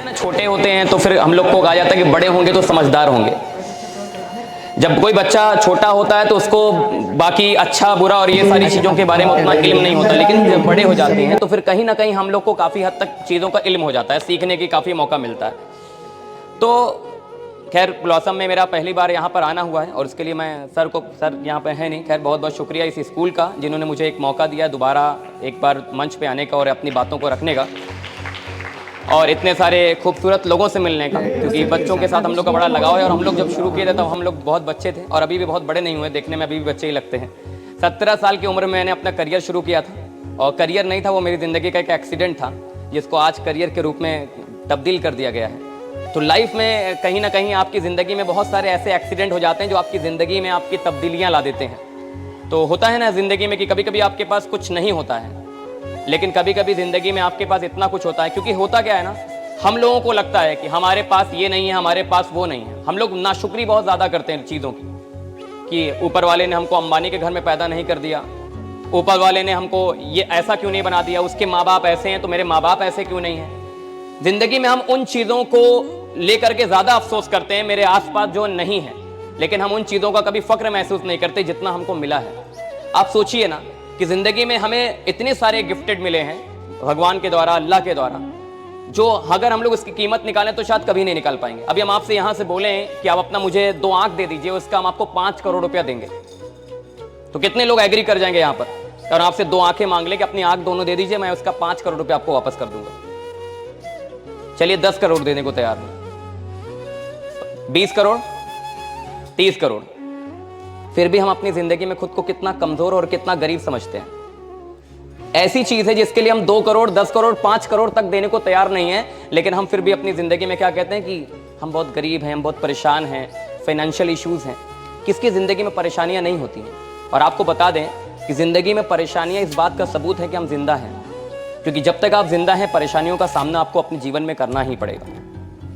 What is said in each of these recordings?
ना छोटे होते हैं तो फिर हम लोग को कहा जाता है कि बड़े होंगे तो समझदार होंगे। जब कोई बच्चा छोटा होता है तो उसको बाकी अच्छा बुरा और ये सारी चीज़ों के बारे में उतना इल्म नहीं होता, लेकिन जब बड़े हो जाते हैं तो फिर कहीं ना कहीं हम लोग को काफ़ी हद तक चीज़ों का इल्म हो जाता है, सीखने की काफ़ी मौका मिलता है। तो खैर ब्लॉसम में मेरा पहली बार यहाँ पर आना हुआ है और उसके लिए मैं सर यहाँ पर है नहीं, खैर बहुत बहुत शुक्रिया इस स्कूल का जिन्होंने मुझे एक मौका दिया दोबारा एक बार मंच पे आने का और अपनी बातों को रखने का और इतने सारे खूबसूरत लोगों से मिलने का, क्योंकि बच्चों के साथ हम लोग का बड़ा लगाव है। और हम लोग जब शुरू किए थे तब हम लोग बहुत बच्चे थे और अभी भी बहुत बड़े नहीं हुए, देखने में अभी भी बच्चे ही लगते हैं। 17 साल की उम्र में मैंने अपना करियर शुरू किया था और करियर नहीं था, वो मेरी ज़िंदगी का एक एक्सीडेंट था जिसको आज करियर के रूप में तब्दील कर दिया गया है। तो लाइफ में कहीं ना कहीं आपकी ज़िंदगी में बहुत सारे ऐसे एक्सीडेंट हो जाते हैं जो आपकी ज़िंदगी में आपकी तब्दीलियाँ ला देते हैं। तो होता है ना ज़िंदगी में कि कभी कभी आपके पास कुछ नहीं होता है, लेकिन कभी कभी ज़िंदगी में आपके पास इतना कुछ होता है। क्योंकि होता क्या है ना, हम लोगों को लगता है कि हमारे पास ये नहीं है, हमारे पास वो नहीं है। हम लोग नाशुक्री बहुत ज़्यादा करते हैं चीज़ों की कि ऊपर वाले ने हमको अंबानी के घर में पैदा नहीं कर दिया, ऊपर वाले ने हमको ये ऐसा क्यों नहीं बना दिया, उसके माँ बाप ऐसे हैं तो मेरे माँ बाप ऐसे क्यों नहीं हैं। ज़िंदगी में हम उन चीज़ों को लेकर के ज़्यादा अफसोस करते हैं मेरे आसपास जो नहीं है, लेकिन हम उन चीज़ों का कभी फ़ख्र महसूस नहीं करते जितना हमको मिला है। आप सोचिए ना कि ज़िंदगी में हमें इतने सारे गिफ्टेड मिले हैं भगवान के द्वारा, अल्लाह के द्वारा, जो अगर हम लोग उसकी कीमत निकालें तो शायद कभी नहीं निकाल पाएंगे। अभी हम आपसे यहाँ से बोलें कि आप अपना मुझे 2 आंख दे दीजिए, उसका हम आपको 5 करोड़ रुपया देंगे, तो कितने लोग एग्री कर जाएंगे यहाँ पर? और आपसे 2 आंखें मांग ले कि अपनी आंख दोनों दे दीजिए, मैं उसका 5 करोड़ रुपया आपको वापस कर दूंगा। चलिए 10 करोड़ देने को तैयार हूं, 20 करोड़, 30 करोड़, फिर भी हम अपनी जिंदगी में खुद को कितना कमजोर और कितना गरीब समझते हैं। ऐसी चीज है जिसके लिए हम 2 करोड़, 10 करोड़, 5 करोड़ तक देने को तैयार नहीं है, लेकिन हम फिर भी अपनी जिंदगी में क्या कहते हैं कि हम बहुत गरीब हैं, हम बहुत परेशान हैं, फाइनेंशियल इश्यूज हैं। किसकी जिंदगी में परेशानियां नहीं होती हैं? और आपको बता दें कि जिंदगी में परेशानियां इस बात का सबूत है कि हम जिंदा हैं, क्योंकि जब तक आप जिंदा हैं परेशानियों का सामना आपको अपने जीवन में करना ही पड़ेगा।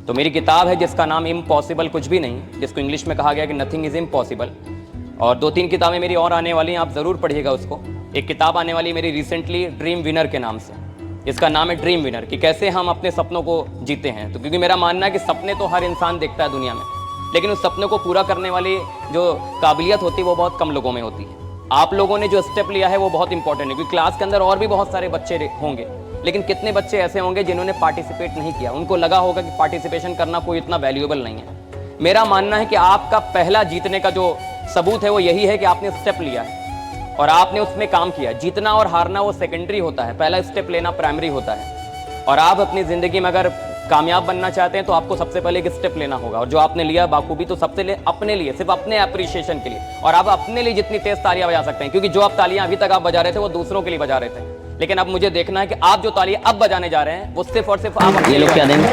तो मेरी किताब है जिसका नाम इम्पॉसिबल कुछ भी नहीं, जिसको इंग्लिश में कहा गया कि नथिंग इज इम्पॉसिबल, और 2-3 किताबें मेरी और आने वाली हैं, आप ज़रूर पढ़िएगा उसको। एक किताब आने वाली मेरी रिसेंटली ड्रीम विनर के नाम से, इसका नाम है ड्रीम विनर, कि कैसे हम अपने सपनों को जीते हैं। तो क्योंकि मेरा मानना है कि सपने तो हर इंसान देखता है दुनिया में, लेकिन उस सपने को पूरा करने वाली जो काबिलियत होती है वो बहुत कम लोगों में होती है। आप लोगों ने जो स्टेप लिया है वो बहुत इंपॉर्टेंट है, क्योंकि क्लास के अंदर और भी बहुत सारे बच्चे होंगे, लेकिन कितने बच्चे ऐसे होंगे जिन्होंने पार्टिसिपेट नहीं किया। उनको लगा होगा कि पार्टिसिपेशन करना कोई इतना वैल्यूएबल नहीं है। मेरा मानना है कि आपका पहला जीतने का जो सबूत है वो यही है कि आपने स्टेप लिया है और आपने उसमें काम किया। जीतना और हारना वो सेकेंडरी होता है, पहला स्टेप लेना प्राइमरी होता है। और आप अपनी ज़िंदगी में अगर कामयाब बनना चाहते हैं तो आपको सबसे पहले एक स्टेप लेना होगा, और जो आपने लिया बाखूबी, तो सबसे अपने लिए, सिर्फ अपने अप्रिशिएशन के लिए। और आप अपने लिए जितनी तेज तालियां बजा सकते हैं, क्योंकि जो आप तालियां अभी तक आप बजा रहे थे वो दूसरों के लिए बजा रहे थे, लेकिन अब मुझे देखना है कि आप जो तालियां अब बजाने जा रहे हैं वो सिर्फ और सिर्फ आप। ये लोग क्या देंगे?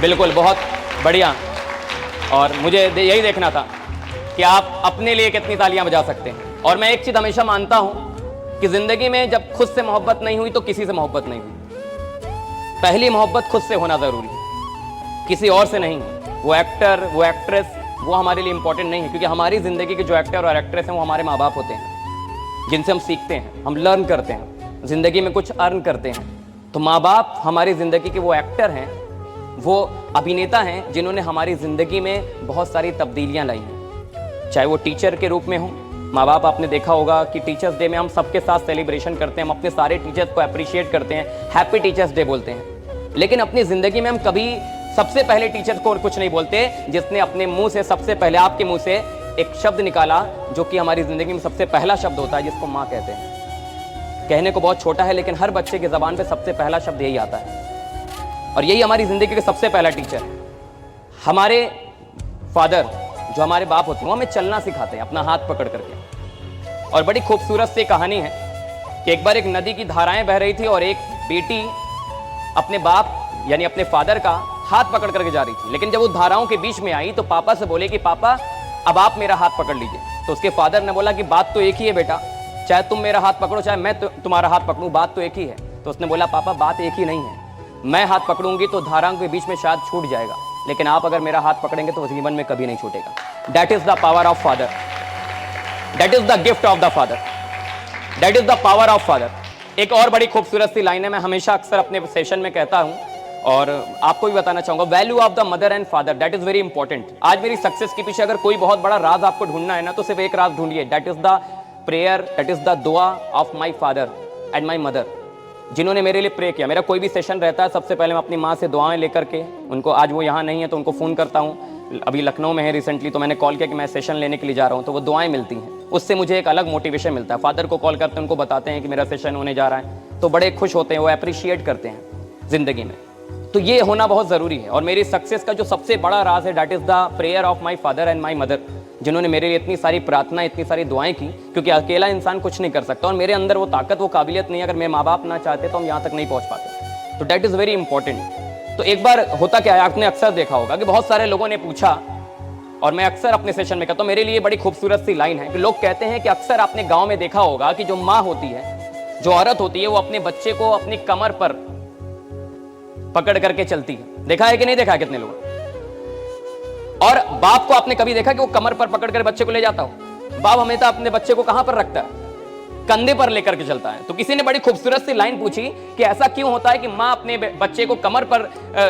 बिल्कुल, बहुत बढ़िया। और मुझे यही देखना था कि आप अपने लिए कितनी तालियां बजा सकते हैं। और मैं एक चीज़ हमेशा मानता हूं कि ज़िंदगी में जब खुद से मोहब्बत नहीं हुई तो किसी से मोहब्बत नहीं हुई। पहली मोहब्बत खुद से होना ज़रूरी है, किसी और से नहीं। वो एक्टर, वो एक्ट्रेस, वो हमारे लिए इंपॉर्टेंट नहीं है, क्योंकि हमारी ज़िंदगी के जो एक्टर और एक्ट्रेस हैं वो हमारे माँ बाप होते हैं, जिनसे हम सीखते हैं, हम लर्न करते हैं, ज़िंदगी में कुछ अर्न करते हैं। तो माँ बाप हमारी ज़िंदगी के वो एक्टर हैं, वो अभिनेता हैं जिन्होंने हमारी ज़िंदगी में बहुत सारी तब्दीलियाँ लाई हैं। चाहे वो टीचर के रूप में हो, माँ बाप, आपने देखा होगा कि टीचर्स डे में हम सबके साथ सेलिब्रेशन करते हैं, हम अपने सारे टीचर्स को अप्रिशिएट करते हैं, हैप्पी टीचर्स डे बोलते हैं। लेकिन अपनी ज़िंदगी में हम कभी सबसे पहले टीचर्स को कुछ नहीं बोलते, जिसने अपने मुंह से सबसे पहले, आपके मुंह से एक शब्द निकाला जो कि हमारी ज़िंदगी में सबसे पहला शब्द होता है, जिसको माँ कहते हैं। कहने को बहुत छोटा है, लेकिन हर बच्चे की ज़बान पे सबसे पहला शब्द यही आता है, और यही हमारी ज़िंदगी का सबसे पहला टीचर है। हमारे फादर, जो हमारे बाप होते हैं, वो हमें चलना सिखाते हैं अपना हाथ पकड़ करके। और बड़ी खूबसूरत सी कहानी है कि एक बार एक नदी की धाराएं बह रही थी और एक बेटी अपने बाप यानी अपने फादर का हाथ पकड़ करके जा रही थी, लेकिन जब वो धाराओं के बीच में आई तो पापा से बोले कि पापा अब आप मेरा हाथ पकड़ लीजिए। तो उसके फादर ने बोला कि बात तो एक ही है बेटा, चाहे तुम मेरा हाथ पकड़ो चाहे मैं तुम्हारा हाथ पकड़ूं, बात तो एक ही है। तो उसने बोला पापा बात एक ही नहीं है, मैं हाथ पकड़ूंगी तो धाराओं के बीच में शायद छूट जाएगा, लेकिन आप अगर मेरा हाथ पकड़ेंगे तो जीवन में कभी नहीं छूटेगा। That is the power of father, that is the gift of the father, that is the power of father. एक और बड़ी खूबसूरत सी लाइन है, मैं हमेशा अक्सर अपने सेशन में कहता हूं और आपको भी बताना चाहूंगा, value of the mother and father, that is very important. आज मेरी सक्सेस के पीछे अगर कोई बहुत बड़ा राज आपको ढूंढना है ना, तो सिर्फ एक राज ढूंढिए, that is the prayer, that is the दुआ of my father and my mother, जिन्होंने मेरे लिए प्रे किया। मेरा कोई भी सेशन रहता है, सबसे पहले मैं अपनी माँ से दुआएं लेकर के उनको, आज वो यहाँ नहीं है तो उनको फ़ोन करता हूँ, अभी लखनऊ में है रिसेंटली, तो मैंने कॉल किया कि मैं सेशन लेने के लिए जा रहा हूँ, तो वो दुआएं मिलती हैं, उससे मुझे एक अलग मोटिवेशन मिलता है। फादर को कॉल करते हैं, उनको बताते हैं कि मेरा सेशन होने जा रहा है, तो बड़े खुश होते हैं, वो अप्रिशिएट करते हैं ज़िंदगी में। तो ये होना बहुत ज़रूरी है। और मेरी सक्सेस का जो सबसे बड़ा राज है, that is the prayer of my father and my mother, जिन्होंने मेरे लिए इतनी सारी प्रार्थना, इतनी सारी दुआएं की, क्योंकि अकेला इंसान कुछ नहीं कर सकता और मेरे अंदर वो ताकत, वो काबिलियत नहीं है। अगर मेरे माँ बाप ना चाहते तो हम यहाँ तक नहीं पहुँच पाते। तो दैट इज़ वेरी इंपॉर्टेंट। तो एक बार होता क्या है, आपने अक्सर देखा होगा कि बहुत सारे लोगों ने पूछा, और मैं अक्सर अपने सेशन में कहता हूँ, मेरे लिए बड़ी खूबसूरत सी लाइन है कि लोग कहते हैं कि अक्सर आपने गाँव में देखा होगा कि जो माँ होती है, जो औरत होती है, वो अपने बच्चे को अपनी कमर पर पकड़ करके चलती है। देखा है कि नहीं देखा है कितने लोग? और बाप को आपने कभी देखा कि वो कमर पर पकड़ कर बच्चे को ले जाता हो? बाप हमेशा अपने बच्चे को कहां पर रखता है? कंधे पर लेकर के चलता है। तो किसी ने बड़ी खूबसूरत सी लाइन पूछी कि ऐसा क्यों होता है कि माँ अपने बच्चे को कमर पर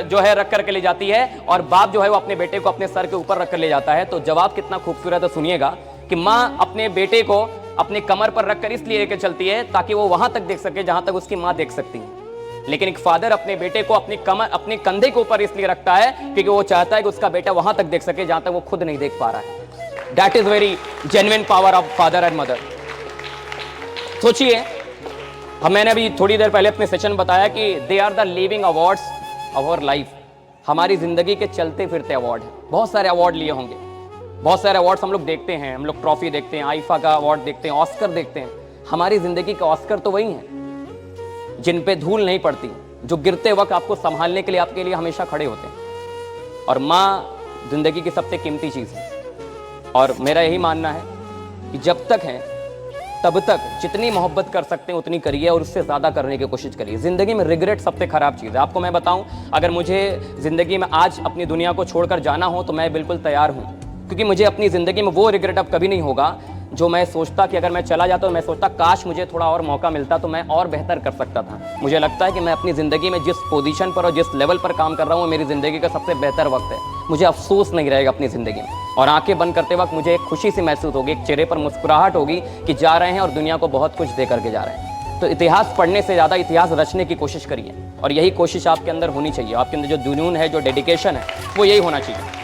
जो है रख करके ले जाती है और बाप जो है वो अपने बेटे को अपने सर के ऊपर रख कर ले जाता है? तो जवाब कितना खूबसूरत है, सुनिएगा कि माँ अपने बेटे को अपने कमर पर रखकर इसलिए लेकर चलती है ताकि वो वहां तक देख सके जहां तक उसकी माँ देख सकती है। लेकिन एक फादर अपने बेटे को अपनी कमर, अपने कंधे के ऊपर इसलिए रखता है क्योंकि वो चाहता है कि उसका बेटा वहां तक देख सके जहां तक वो खुद नहीं देख पा रहा है। That is very genuine power of father and mother. सोचिए, मैंने अभी थोड़ी देर पहले अपने सेशन में बताया कि they are the living awards of our life. हमारी जिंदगी के चलते फिरते अवार्ड है। बहुत सारे अवार्ड लिए होंगे, बहुत सारे अवार्ड्स हम लोग देखते हैं, हम लोग ट्रॉफी देखते हैं, आईफा का अवार्ड देखते हैं, ऑस्कर देखते हैं। हमारी जिंदगी का ऑस्कर तो वही है जिन पे धूल नहीं पड़ती, जो गिरते वक्त आपको संभालने के लिए आपके लिए हमेशा खड़े होते हैं। और माँ जिंदगी की सबसे कीमती चीज है। और मेरा यही मानना है कि जब तक है तब तक जितनी मोहब्बत कर सकते हैं उतनी करिए और उससे ज्यादा करने की कोशिश करिए। जिंदगी में रिग्रेट सबसे खराब चीज है। आपको मैं बताऊं, अगर मुझे जिंदगी में आज अपनी दुनिया को छोड़कर जाना हो तो मैं बिल्कुल तैयार हूं, क्योंकि मुझे अपनी जिंदगी में वो रिग्रेट अब कभी नहीं होगा जो मैं सोचता कि अगर मैं चला जाता तो मैं सोचता काश मुझे थोड़ा और मौका मिलता तो मैं और बेहतर कर सकता था। मुझे लगता है कि मैं अपनी ज़िंदगी में जिस पोजीशन पर और जिस लेवल पर काम कर रहा हूँ वो मेरी ज़िंदगी का सबसे बेहतर वक्त है। मुझे अफसोस नहीं रहेगा अपनी ज़िंदगी में, और आंखें बंद करते वक्त मुझे एक खुशी सी महसूस होगी, एक चेहरे पर मुस्कुराहट होगी कि जा रहे हैं और दुनिया को बहुत कुछ दे करके जा रहे हैं। तो इतिहास पढ़ने से ज़्यादा इतिहास रचने की कोशिश करिए, और यही कोशिश आपके अंदर होनी चाहिए। आपके अंदर जो जुनून है, जो डेडिकेशन है, वो यही होना चाहिए।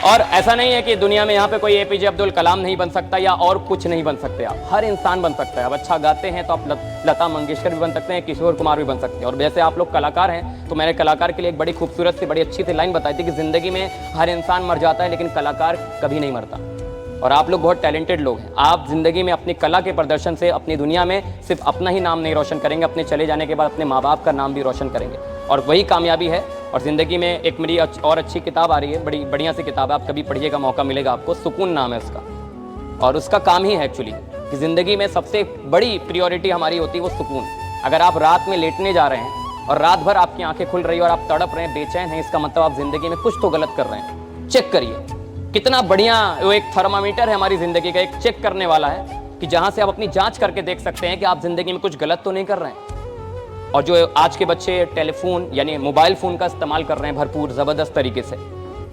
और ऐसा नहीं है कि दुनिया में यहाँ पे कोई एपीजे अब्दुल कलाम नहीं बन सकता या और कुछ नहीं बन सकते। आप हर इंसान बन सकता है। आप अच्छा गाते हैं तो आप लता मंगेशकर भी बन सकते हैं, किशोर कुमार भी बन सकते हैं। और जैसे आप लोग कलाकार हैं तो मैंने कलाकार के लिए एक बड़ी खूबसूरत सी, बड़ी अच्छी सी लाइन बताई थी कि जिंदगी में हर इंसान मर जाता है लेकिन कलाकार कभी नहीं मरता। और आप लोग बहुत टैलेंटेड लोग हैं। आप जिंदगी में अपनी कला के प्रदर्शन से अपनी दुनिया में सिर्फ अपना ही नाम नहीं रोशन करेंगे, अपने चले जाने के बाद अपने माँ बाप का नाम भी रोशन करेंगे, और वही कामयाबी है। और ज़िंदगी में एक मेरी और अच्छी किताब आ रही है, बड़ी बढ़िया सी किताब है, आप कभी पढ़िएगा, मौका मिलेगा आपको। सुकून नाम है उसका, और उसका काम ही है एक्चुअली कि ज़िंदगी में सबसे बड़ी प्रियोरिटी हमारी होती है वो सुकून। अगर आप रात में लेटने जा रहे हैं और रात भर आपकी आंखें खुल रही है और आप तड़प रहे हैं, बेचैन हैं, इसका मतलब आप ज़िंदगी में कुछ तो गलत कर रहे हैं। चेक करिए, कितना बढ़िया वो एक थर्मामीटर है हमारी ज़िंदगी का, एक चेक करने वाला है कि जहाँ से आप अपनी जाँच करके देख सकते हैं कि आप ज़िंदगी में कुछ गलत तो नहीं कर रहे हैं। और जो आज के बच्चे टेलीफोन यानी मोबाइल फ़ोन का इस्तेमाल कर रहे हैं भरपूर ज़बरदस्त तरीके से,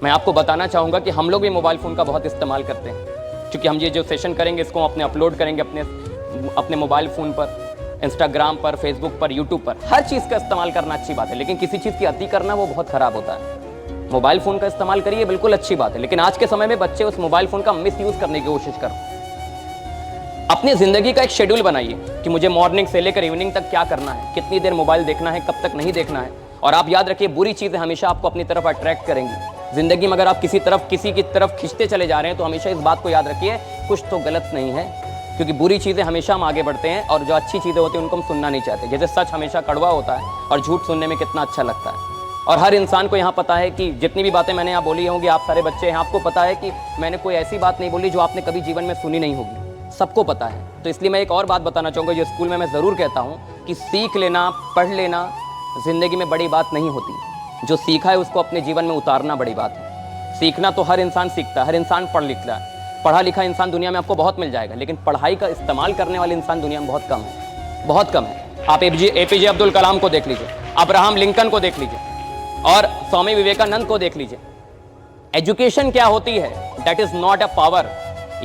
मैं आपको बताना चाहूँगा कि हम लोग भी मोबाइल फ़ोन का बहुत इस्तेमाल करते हैं। क्योंकि हम ये जो सेशन करेंगे इसको अपने अपलोड करेंगे अपने मोबाइल फ़ोन पर, इंस्टाग्राम पर, फेसबुक पर, यूट्यूब पर। हर चीज़ का इस्तेमाल करना अच्छी बात है, लेकिन किसी चीज़ की अति करना वो बहुत ख़राब होता है। मोबाइल फ़ोन का इस्तेमाल करिए, बिल्कुल अच्छी बात है, लेकिन आज के समय में बच्चे उस मोबाइल फ़ोन का मिसयूज़ करने की कोशिश कर। अपनी ज़िंदगी का एक शेड्यूल बनाइए कि मुझे मॉर्निंग से लेकर इवनिंग तक क्या करना है, कितनी देर मोबाइल देखना है, कब तक नहीं देखना है। और आप याद रखिए, बुरी चीज़ें हमेशा आपको अपनी तरफ अट्रैक्ट करेंगी। ज़िंदगी में अगर आप किसी की तरफ खींचते चले जा रहे हैं तो हमेशा इस बात को याद रखिए, कुछ तो गलत नहीं है, क्योंकि बुरी चीज़ें हमेशा हम आगे बढ़ते हैं और जो अच्छी चीज़ें होती हैं उनको हम सुनना नहीं चाहते। जैसे सच हमेशा कड़वा होता है और झूठ सुनने में कितना अच्छा लगता है। और हर इंसान को यहाँ पता है कि जितनी भी बातें मैंने यहाँ बोली होंगी, आप सारे बच्चे हैं, आपको पता है कि मैंने कोई ऐसी बात नहीं बोली जो आपने कभी जीवन में सुनी नहीं होगी, सबको पता है। तो इसलिए मैं एक और बात बताना चाहूँगा, जो स्कूल में मैं ज़रूर कहता हूँ कि सीख लेना, पढ़ लेना ज़िंदगी में बड़ी बात नहीं होती। जो सीखा है उसको अपने जीवन में उतारना बड़ी बात है। सीखना तो हर इंसान सीखता है, हर इंसान पढ़ लिखता है। पढ़ा लिखा इंसान दुनिया में आपको बहुत मिल जाएगा, लेकिन पढ़ाई का इस्तेमाल करने वाले इंसान दुनिया में बहुत कम है, बहुत कम है। आप एपीजे अब्दुल कलाम को देख लीजिए, अब्राहम लिंकन को देख लीजिए, और स्वामी विवेकानंद को देख लीजिए। एजुकेशन क्या होती है? That is not a power,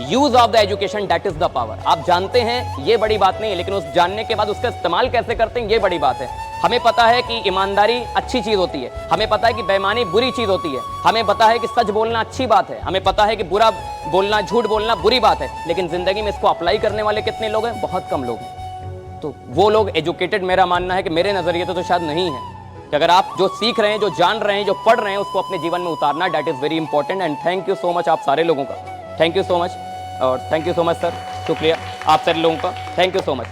use of the education that is the power. आप जानते हैं ये बड़ी बात नहीं है, लेकिन उस जानने के बाद उसका इस्तेमाल कैसे करते हैं ये बड़ी बात है। हमें पता है कि ईमानदारी अच्छी चीज होती है, हमें पता है कि बेईमानी बुरी चीज होती है, हमें पता है कि सच बोलना अच्छी बात है, हमें पता है कि बुरा बोलना, झूठ बोलना बुरी बात है, लेकिन जिंदगी में इसको अप्लाई करने वाले कितने लोग हैं? बहुत कम लोग हैं। तो वो लोग एजुकेटेड, मेरा मानना है कि मेरे नजरिए तो शायद नहीं है, कि अगर आप जो सीख रहे हैं, जो जान रहे हैं, जो पढ़ रहे हैं, उसको अपने जीवन में उतारना, that is very important. And thank you so much आप सारे लोगों का, थैंक यू सो मच, और thank you so much sir, शुक्रिया आप सारे लोगों का, थैंक यू सो मच।